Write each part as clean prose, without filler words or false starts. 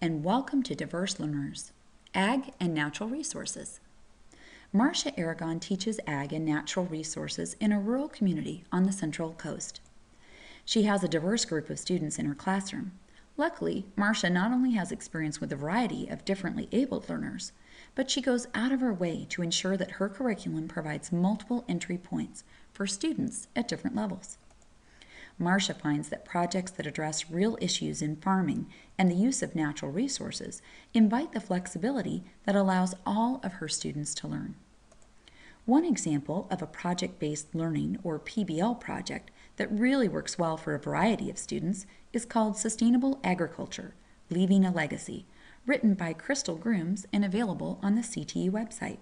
and welcome to Diverse Learners, Ag and Natural Resources. Marcia Aragon teaches Ag and Natural Resources in a rural community on the Central Coast. She has a diverse group of students in her classroom. Luckily, Marcia not only has experience with a variety of differently abled learners, but she goes out of her way to ensure that her curriculum provides multiple entry points for students at different levels. Marcia finds that projects that address real issues in farming and the use of natural resources invite the flexibility that allows all of her students to learn. One example of a project-based learning, or PBL project, that really works well for a variety of students is called Sustainable Agriculture, Leaving a Legacy, written by Crystal Grooms and available on the CTE website.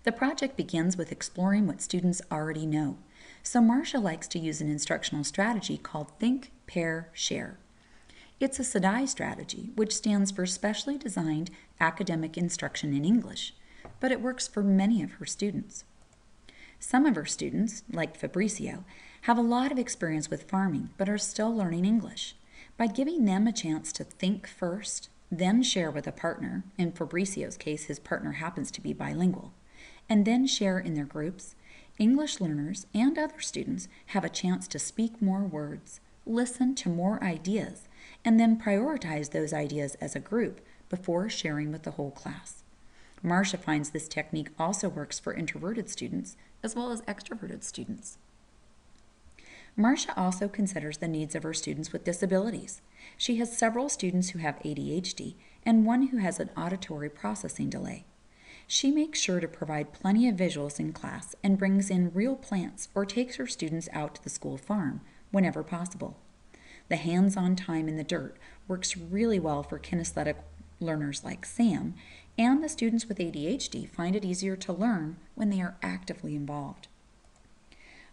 The project begins with exploring what students already know, so Marcia likes to use an instructional strategy called Think, Pair, Share. It's a SDAIE strategy, which stands for Specially Designed Academic Instruction in English, but it works for many of her students. Some of her students, like Fabricio, have a lot of experience with farming but are still learning English. By giving them a chance to think first, then share with a partner, in Fabricio's case his partner happens to be bilingual, and then share in their groups, English learners and other students have a chance to speak more words, listen to more ideas, and then prioritize those ideas as a group before sharing with the whole class. Marcia finds this technique also works for introverted students as well as extroverted students. Marcia also considers the needs of her students with disabilities. She has several students who have ADHD and one who has an auditory processing delay. She makes sure to provide plenty of visuals in class and brings in real plants or takes her students out to the school farm whenever possible. The hands-on time in the dirt works really well for kinesthetic learners like Sam, and the students with ADHD find it easier to learn when they are actively involved.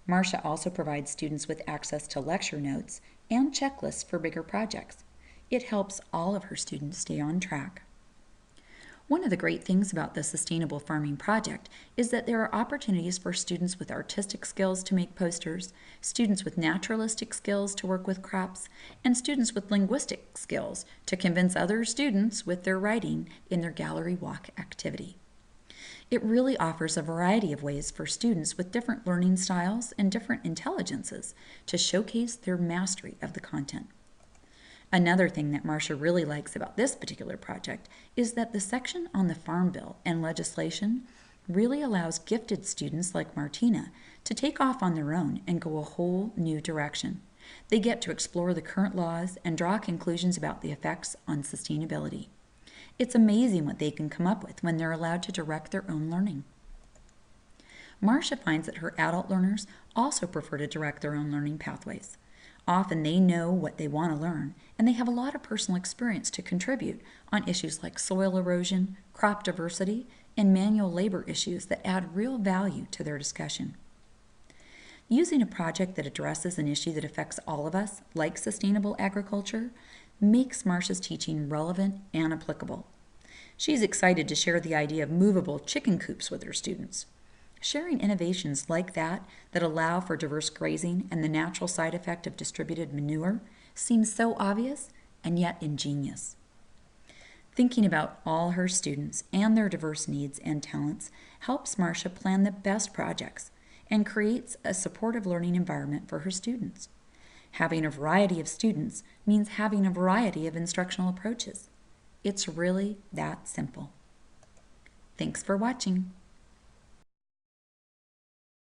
Marcia also provides students with access to lecture notes and checklists for bigger projects. It helps all of her students stay on track. One of the great things about the Sustainable Farming Project is that there are opportunities for students with artistic skills to make posters, students with naturalistic skills to work with crops, and students with linguistic skills to convince other students with their writing in their gallery walk activity. It really offers a variety of ways for students with different learning styles and different intelligences to showcase their mastery of the content. Another thing that Marcia really likes about this particular project is that the section on the Farm Bill and legislation really allows gifted students like Martina to take off on their own and go a whole new direction. They get to explore the current laws and draw conclusions about the effects on sustainability. It's amazing what they can come up with when they're allowed to direct their own learning. Marcia finds that her adult learners also prefer to direct their own learning pathways. Often they know what they want to learn, and they have a lot of personal experience to contribute on issues like soil erosion, crop diversity, and manual labor issues that add real value to their discussion. Using a project that addresses an issue that affects all of us, like sustainable agriculture, makes Marcia's teaching relevant and applicable. She's excited to share the idea of movable chicken coops with her students. Sharing innovations like that allow for diverse grazing and the natural side effect of distributed manure seems so obvious and yet ingenious. Thinking about all her students and their diverse needs and talents helps Marcia plan the best projects and creates a supportive learning environment for her students. Having a variety of students means having a variety of instructional approaches. It's really that simple. Thanks for watching.